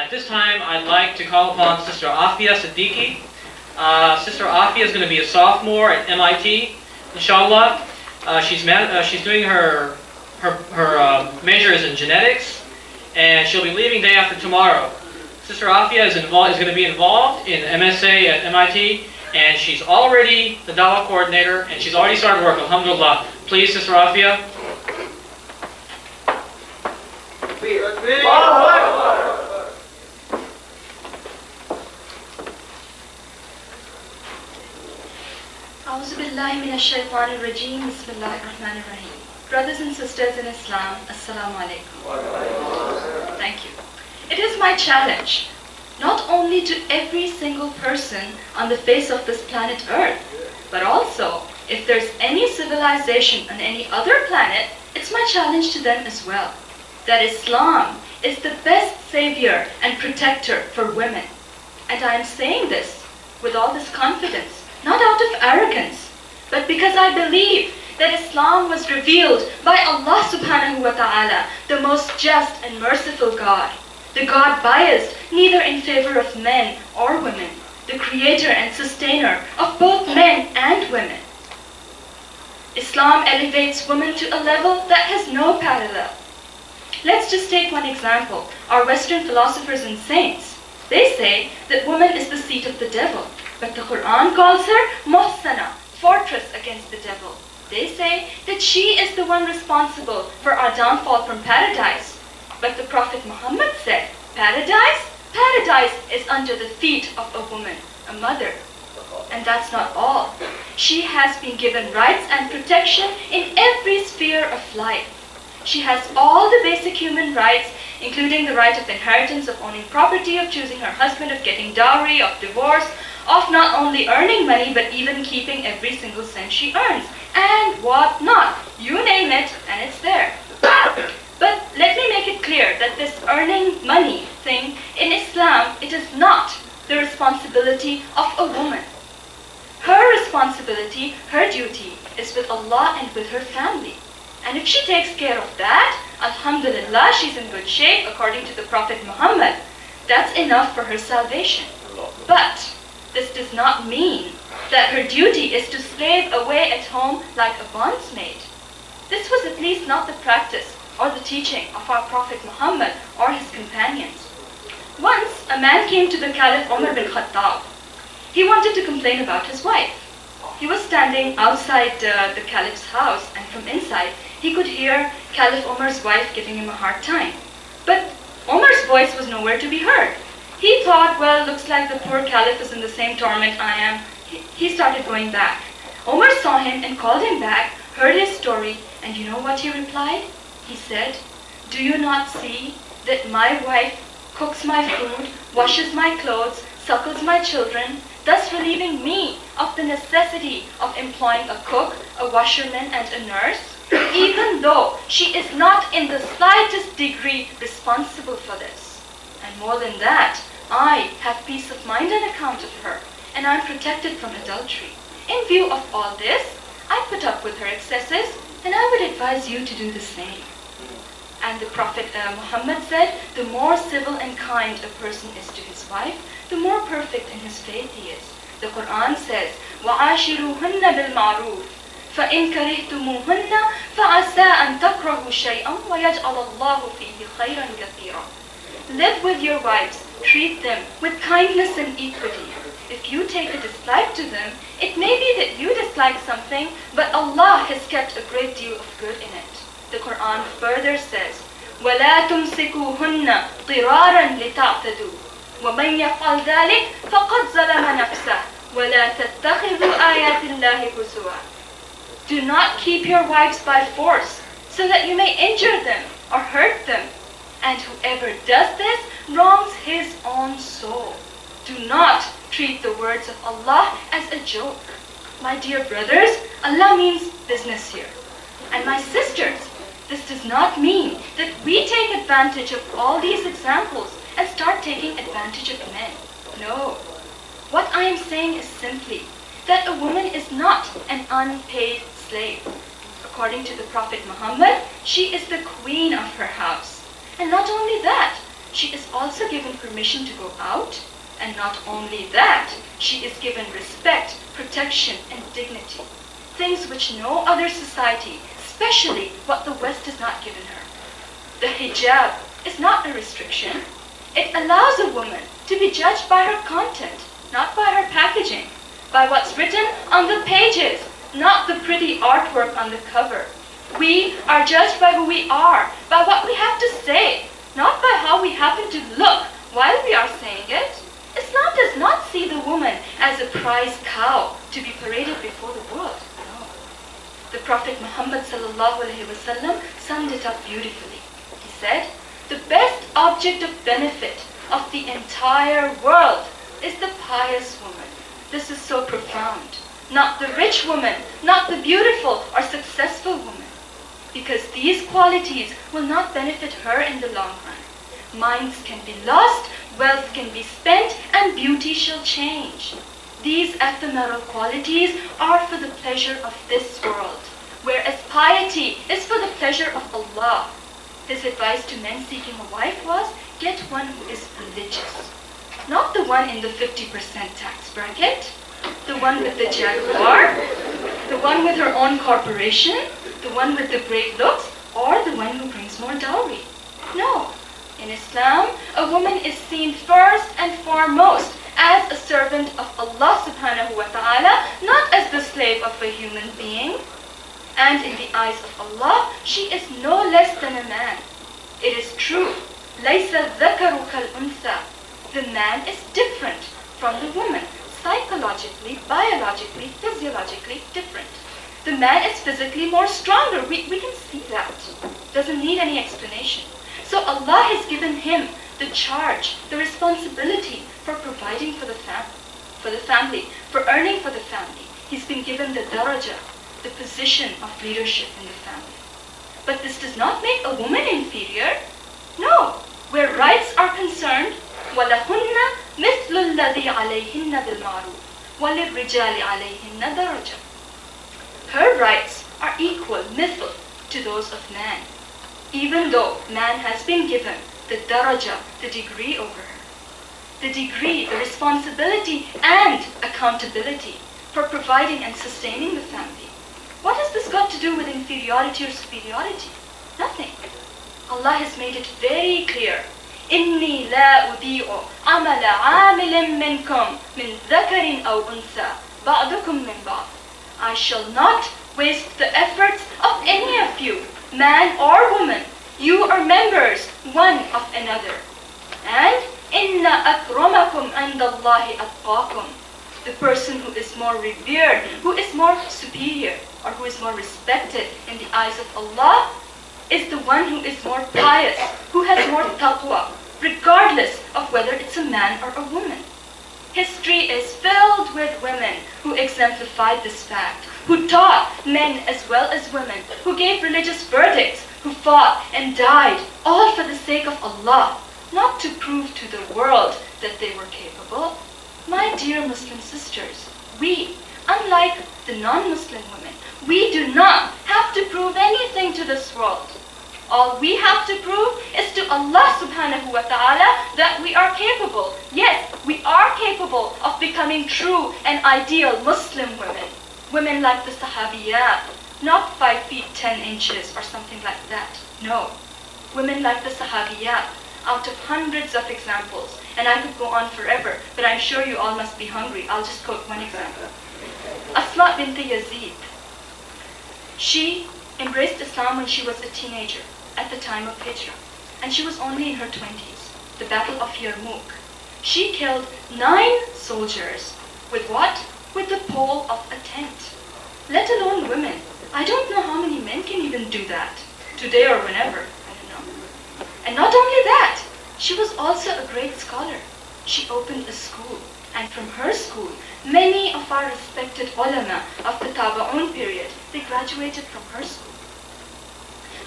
At this time, I'd like to call upon Sister Aafia Sadiqe. Sister Aafia is going to be a sophomore at MIT, inshallah. She's doing her major is in genetics, and she'll be leaving day after tomorrow. Sister Aafia is going to be involved in MSA at MIT, and she's already the dawah coordinator, and she's already started work. Alhamdulillah. Please, Sister Aafia. A'udhu billahi minash shaitanir rajeem. Bismillahir rahmanir rahim. Brothers and sisters in Islam, Assalamu alaikum. Thank you. It is my challenge, not only to every single person on the face of this planet Earth, but also, if there's any civilization on any other planet, it's my challenge to them as well, that Islam is the best savior and protector for women. And I am saying this with all this confidence, not out of arrogance, but because I believe that Islam was revealed by Allah subhanahu wa ta'ala, the most just and merciful God, the God biased neither in favor of men or women, the creator and sustainer of both men and women. Islam elevates women to a level that has no parallel. Let's just take one example. Our Western philosophers and saints, they say that woman is the seat of the devil, but the Quran calls her muhsana, fortress against the devil. They say that she is the one responsible for our downfall from paradise. But the Prophet Muhammad said, paradise is under the feet of a woman, a mother. And that's not all. She has been given rights and protection in every sphere of life. She has all the basic human rights, including the right of inheritance, of owning property, of choosing her husband, of getting dowry, of divorce, of not only earning money, but even keeping every single cent she earns, and what not. You name it, and it's there. But let me make it clear that this earning money thing, in Islam, it is not the responsibility of a woman. Her responsibility, her duty, is with Allah and with her family. And if she takes care of that, alhamdulillah, she's in good shape according to the Prophet Muhammad. That's enough for her salvation. But this does not mean that her duty is to slave away at home like a bondsmaid. This was at least not the practice or the teaching of our Prophet Muhammad or his companions. Once, a man came to the Caliph Umer bin Khattab. He wanted to complain about his wife. He was standing outside the Caliph's house, and from inside, he could hear Caliph Umer's wife giving him a hard time. But Umer's voice was nowhere to be heard. He thought, well, looks like the poor Caliph is in the same torment I am. He started going back. Umar saw him and called him back, heard his story, and you know what he replied? He said, do you not see that my wife cooks my food, washes my clothes, suckles my children, thus relieving me of the necessity of employing a cook, a washerman, and a nurse, even though she is not in the slightest degree responsible for this. And more than that, I have peace of mind on account of her, and I am protected from adultery. In view of all this, I put up with her excesses, and I would advise you to do the same. And the Prophet Muhammad said, the more civil and kind a person is to his wife, the more perfect in his faith he is. The Quran says, وَعَاشِرُوهُنَّ بِالْمَعْرُوفِ فَإِنْ كَرِهْتُمُوهُنَّ فَعَسَىٰ أَنْ تَكْرَهُوا شَيْئًا وَيَجْعَلَ اللَّهُ فِيهِ خَيْرًا كَثِيرًا. Live with your wives, treat them with kindness and equity. If you take a dislike to them, it may be that you dislike something, but Allah has kept a great deal of good in it. The Quran further says, وَلَا تُمْسِكُوهُنَّ ضِرَارًا لِتَعْتَدُوا وَمَنْ يَفْعَلْ ذَلِكَ فَقَدْ ظَلَمَ نَفْسَهُ وَلَا تَتَّخِذُوا آيَاتِ اللَّهِ هُزُوًا. Do not keep your wives by force, so that you may injure them or hurt them. And whoever does this wrongs his own soul. Do not treat the words of Allah as a joke. My dear brothers, Allah means business here. And my sisters, this does not mean that we take advantage of all these examples and start taking advantage of men. No. What I am saying is simply that a woman is not an unpaid slave. According to the Prophet Muhammad, she is the queen of her house. And not only that, she is also given permission to go out, and not only that, she is given respect, protection, and dignity. Things which no other society, especially what the West has not given her. The hijab is not a restriction. It allows a woman to be judged by her content, not by her packaging, by what's written on the pages, not the pretty artwork on the cover. We are judged by who we are, by what we have to say, not by how we happen to look while we are saying it. Islam does not see the woman as a prize cow to be paraded before the world. No. The Prophet Muhammad ﷺ summed it up beautifully. He said, the best object of benefit of the entire world is the pious woman. This is so profound. Not the rich woman, not the beautiful or successful woman. Because these qualities will not benefit her in the long run. Minds can be lost, wealth can be spent, and beauty shall change. These ephemeral qualities are for the pleasure of this world, whereas piety is for the pleasure of Allah. His advice to men seeking a wife was, get one who is religious. Not the one in the 50% tax bracket, the one with the Jaguar, the one with her own corporation, the one with the great looks, or the one who brings more dowry. No. In Islam, a woman is seen first and foremost as a servant of Allah subhanahu wa ta'ala, not as the slave of a human being. And in the eyes of Allah, she is no less than a man. It is true, لَيْسَ الذَّكَرُ كَالْأُنْثَى. The man is different from the woman, psychologically, biologically, physiologically different. The man is physically more stronger. We can see that. Doesn't need any explanation. So Allah has given him the charge, the responsibility for providing for the family, for earning for the family. He's been given the daraja, the position of leadership in the family. But this does not make a woman inferior. No. Where rights are concerned, وَلَهُنَّ مِثْلُ الَّذِي عَلَيْهِنَّ بِالْمَعْرُوفِ وَلِلرِّجَالِ عَلَيْهِنَّ دَرَجَةٌ. Her rights are equal, mithl, to those of man, even though man has been given the daraja, the degree over her. The degree, the responsibility, and accountability for providing and sustaining the family. What has this got to do with inferiority or superiority? Nothing. Allah has made it very clear. إِنِّي لَا أُضِيعُ عَمَلَ عَامِلٍ مِّنْكُمْ مِنْ ذَكَرٍ أَوْ أُنْثَى بَعْضُكُمْ مِنْ بَعْضٍ. I shall not waste the efforts of any of you, man or woman. You are members one of another. And إِنَّ أَكْرَمَكُمْ عِنْدَ اللَّهِ أَتْقَاكُمْ. The person who is more revered, who is more superior, or who is more respected in the eyes of Allah, is the one who is more pious, who has more taqwa, regardless of whether it's a man or a woman. History is filled with women who exemplified this fact, who taught men as well as women, who gave religious verdicts, who fought and died, all for the sake of Allah, not to prove to the world that they were capable. My dear Muslim sisters, we, unlike the non-Muslim women, we do not have to prove anything to this world. All we have to prove is to Allah subhanahu wa ta'ala that we are capable. Yes, we are capable of becoming true and ideal Muslim women. Women like the Sahabiyat, not 5 feet 10 inches or something like that. No. Women like the Sahabiyat, out of hundreds of examples. And I could go on forever, but I'm sure you all must be hungry. I'll just quote one example. Asma bint Yazid. She embraced Islam when she was a teenager, at the time of Hijrah, and she was only in her 20s, the Battle of Yarmouk. She killed 9 soldiers with what? With the pole of a tent. Let alone women. I don't know how many men can even do that, today or whenever, I don't know. And not only that, she was also a great scholar. She opened a school, and from her school, many of our respected ulama of the Taba'un period, they graduated from her school.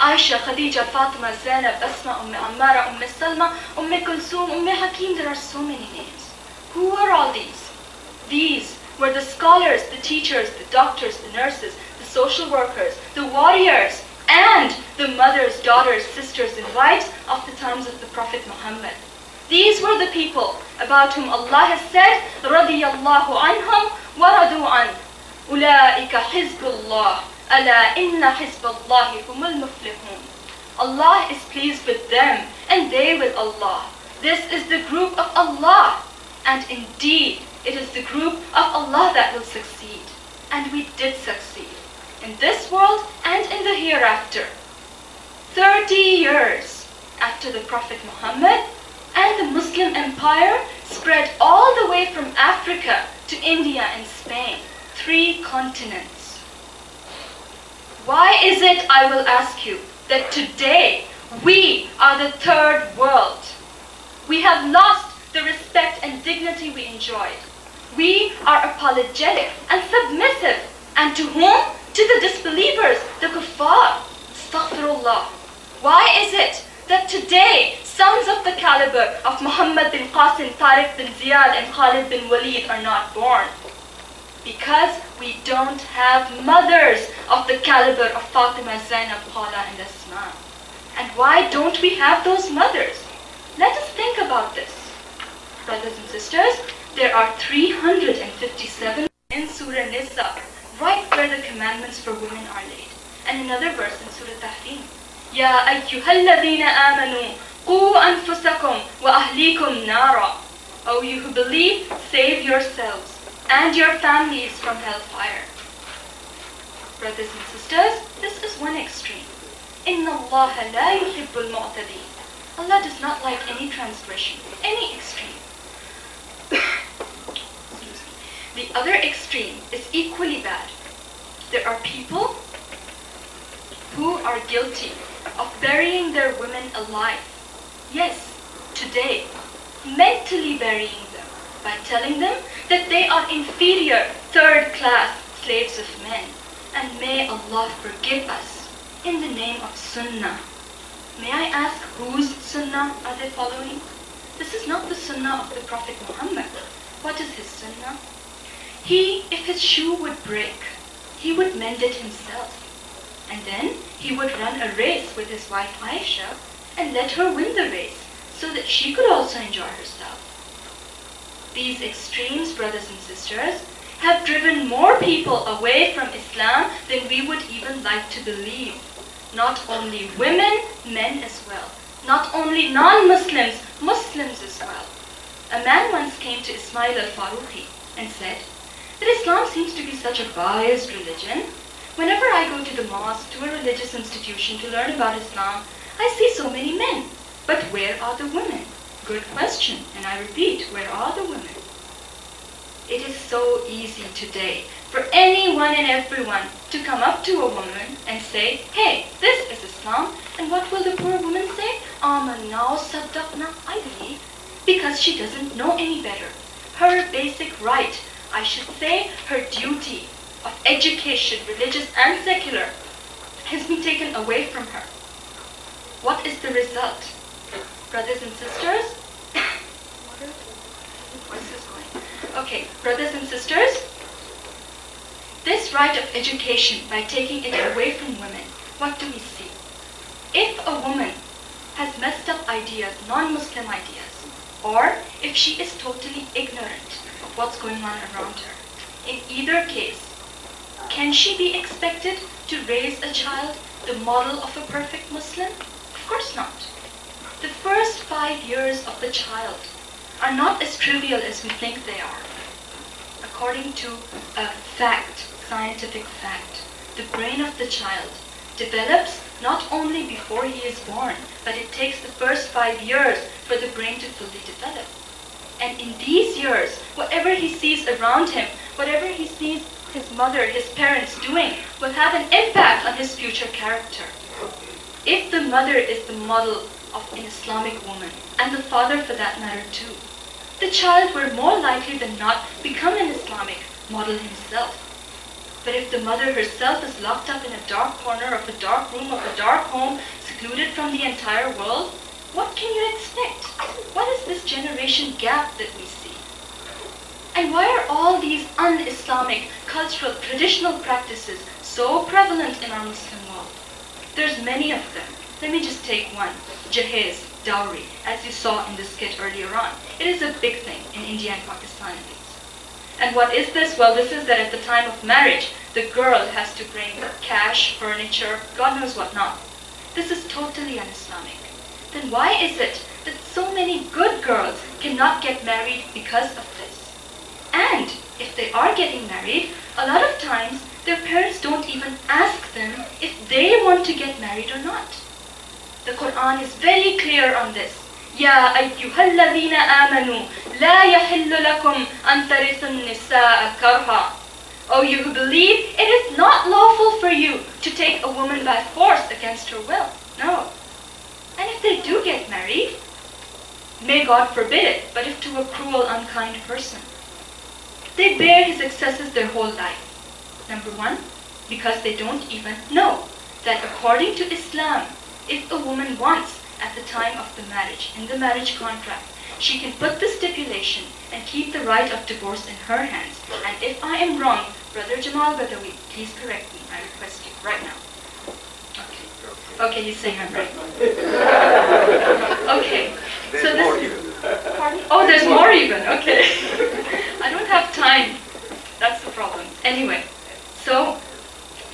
Aisha, Khadija, Fatima, Zainab, Asma, Ammara, Salma, Kulsum, Hakim, there are so many names. Who were all these? These were the scholars, the teachers, the doctors, the nurses, the social workers, the warriors, and the mothers, daughters, sisters, and wives of the times of the Prophet Muhammad. These were the people about whom Allah has said, رَضِيَ اللَّهُ عَنْهُمْ وَرَضُوا عَنْهُ أُولَٰئِكَ حِزْبُ اللَّهِ أَلَا إِنَّ حِزْبَ اللَّهِ هُمُ الْمُفْلِحُونَ. Allah is pleased with them, and they with Allah. This is the group of Allah, and indeed, it is the group of Allah that will succeed. And we did succeed, in this world and in the hereafter. 30 years after the Prophet Muhammad, and the Muslim empire spread all the way from Africa to India and Spain, 3 continents. Why is it, I will ask you, that today we are the third world? We have lost the respect and dignity we enjoyed. We are apologetic and submissive. And to whom? To the disbelievers, the kuffar. Astaghfirullah. Why is it that today sons of the caliber of Muhammad bin Qasim, Tariq bin Ziyad, and Khalid bin Walid are not born? Because we don't have mothers of the caliber of Fatima, Zainab, Khala, and Asma. And why don't we have those mothers? Let us think about this. Brothers and sisters, there are 357 in Surah Nisa, right where the commandments for women are laid. And another verse in Surah Tahrim. Ya ayyuhalladhina amanu qu anfusakum wa ahlikum nara. O you who believe, save yourselves and your families from hellfire. Brothers and sisters, this is one extreme. Inna Allah la yuhibbul mu'tadin. Allah does not like any transgression, any extreme. The other extreme is equally bad. There are people who are guilty of burying their women alive. Yes, today, mentally burying them by telling them that they are inferior, third-class slaves of men. And may Allah forgive us in the name of Sunnah. May I ask, whose Sunnah are they following? This is not the Sunnah of the Prophet Muhammad. What is his Sunnah? He, if his shoe would break, he would mend it himself. And then he would run a race with his wife Aisha and let her win the race so that she could also enjoy herself. These extremes, brothers and sisters, have driven more people away from Islam than we would even like to believe. Not only women, men as well. Not only non-Muslims, Muslims as well. A man once came to Ismail al-Faruqi and said that Islam seems to be such a biased religion. Whenever I go to the mosque, to a religious institution to learn about Islam, I see so many men. But where are the women? Good question, and I repeat, where are the women? It is so easy today for anyone and everyone to come up to a woman and say, hey, this is Islam. And what will the poor woman say? Amanna saddaqna, I believe. Because she doesn't know any better. Her basic right, I should say her duty of education, religious and secular, has been taken away from her. What is the result? Brothers and sisters? Where's this going? Okay, brothers and sisters, this right of education, by taking it away from women, what do we see? If a woman has messed up ideas, non-Muslim ideas, or if she is totally ignorant of what's going on around her, in either case, can she be expected to raise a child the model of a perfect Muslim? Of course not. The first 5 years of the child are not as trivial as we think they are. According to a fact, scientific fact, the brain of the child develops not only before he is born, but it takes the first 5 years for the brain to fully develop. And in these years, whatever he sees around him, whatever he sees his mother, his parents doing, will have an impact on his future character. If the mother is the model of an Islamic woman, and the father for that matter too, the child will more likely than not become an Islamic model himself. But if the mother herself is locked up in a dark corner of a dark room of a dark home, secluded from the entire world, what can you expect? What is this generation gap that we see? And why are all these un-Islamic, cultural, traditional practices so prevalent in our Muslim world? There's many of them. Let me just take one. Jahez, dowry, as you saw in the skit earlier on. It is a big thing in India and Pakistan at least. And what is this? Well, this is that at the time of marriage, the girl has to bring cash, furniture, God knows what not. This is totally un-Islamic. Then why is it that so many good girls cannot get married because of this? And if they are getting married, a lot of times their parents don't even ask them if they want to get married or not. The Quran is very clear on this. يا أيها الذين آمنوا لا يحل لكم أن ترثوا النساء كرها. O you who believe, it is not lawful for you to take a woman by force against her will. No. And if they do get married, may God forbid it, but if to a cruel, unkind person, they bear his excesses their whole life. Number one, because they don't even know that according to Islam, if a woman wants, at the time of the marriage, in the marriage contract, she can put the stipulation and keep the right of divorce in her hands. And if I am wrong, Brother Jamal Badawi, please correct me, I request you, right now. Okay, he's saying I'm right. Okay, so this... Pardon? Oh, there's more even, okay. I don't have time. That's the problem. Anyway, so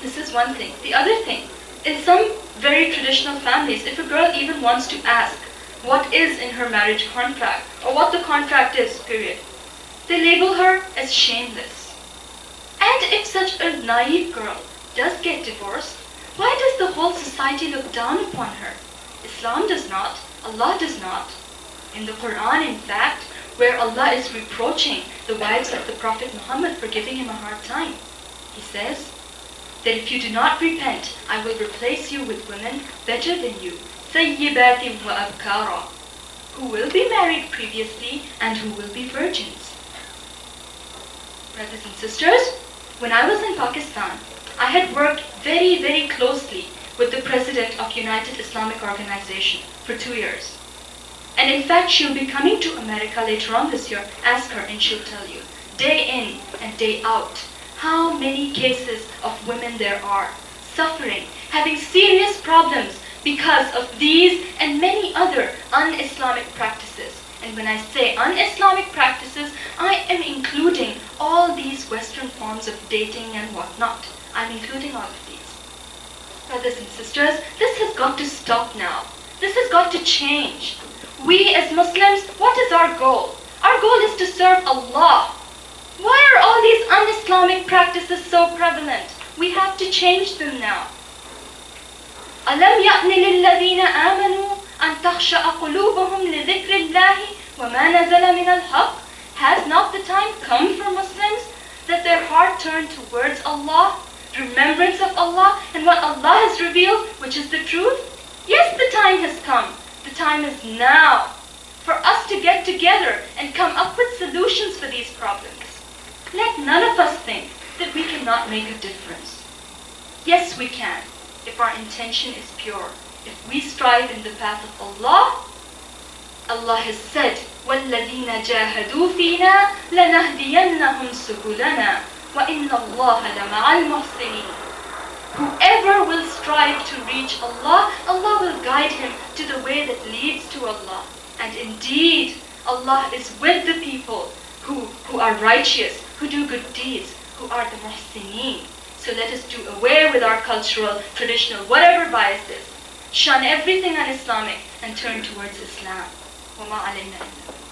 this is one thing. The other thing, in some very traditional families, if a girl even wants to ask what is in her marriage contract, or what the contract is, period, they label her as shameless. And if such a naive girl does get divorced, why does the whole society look down upon her? Islam does not. Allah does not. In the Quran, in fact, where Allah is reproaching the wives of the Prophet Muhammad for giving him a hard time, He says that if you do not repent, I will replace you with women better than you, ثَيِّبَاتٍ وَأَبْكَارًا, who will be married previously and who will be virgins. Brothers and sisters, when I was in Pakistan, I had worked very, very closely with the president of United Islamic Organization for 2 years. And in fact, she'll be coming to America later on this year. Ask her and she'll tell you, day in and day out, how many cases of women there are suffering, having serious problems because of these and many other un-Islamic practices. And when I say un-Islamic practices, I am including all these Western forms of dating and whatnot. I'm including all of these. Brothers and sisters, this has got to stop now. This has got to change. We as Muslims, what is our goal? Our goal is to serve Allah. Why are all these un-Islamic practices so prevalent? We have to change them now. أَلَمْ يَأْنِ لِلَّذِينَ آمَنُوا أَن تَخْشَأَ قُلُوبُهُمْ لِذِكْرِ اللَّهِ وَمَا نَزَلَ مِنَ الْحَقِّ. Has not the time come for Muslims that their heart turn towards Allah, remembrance of Allah, and what Allah has revealed, which is the truth? Yes, the time has come. The time is now for us to get together and come up with solutions for these problems. Let none of us think that we cannot make a difference. Yes, we can, if our intention is pure. If we strive in the path of Allah, Allah has said, وَالَّذِينَ جَاهَدُوا فِينَا لَنَهْدِيَنَّهُمْ سُبُلَنَا وَإِنَّ اللَّهَ لَمَعَ الْمُحْسِنِينَ. Whoever will strive to reach Allah, Allah will guide him to the way that leads to Allah. And indeed, Allah is with the people who are righteous, who do good deeds, who are the muhsineen. So let us do away with our cultural, traditional, whatever biases. Shun everything un-Islamic and turn towards Islam. وَمَا عَلَيْنَا إِلَّا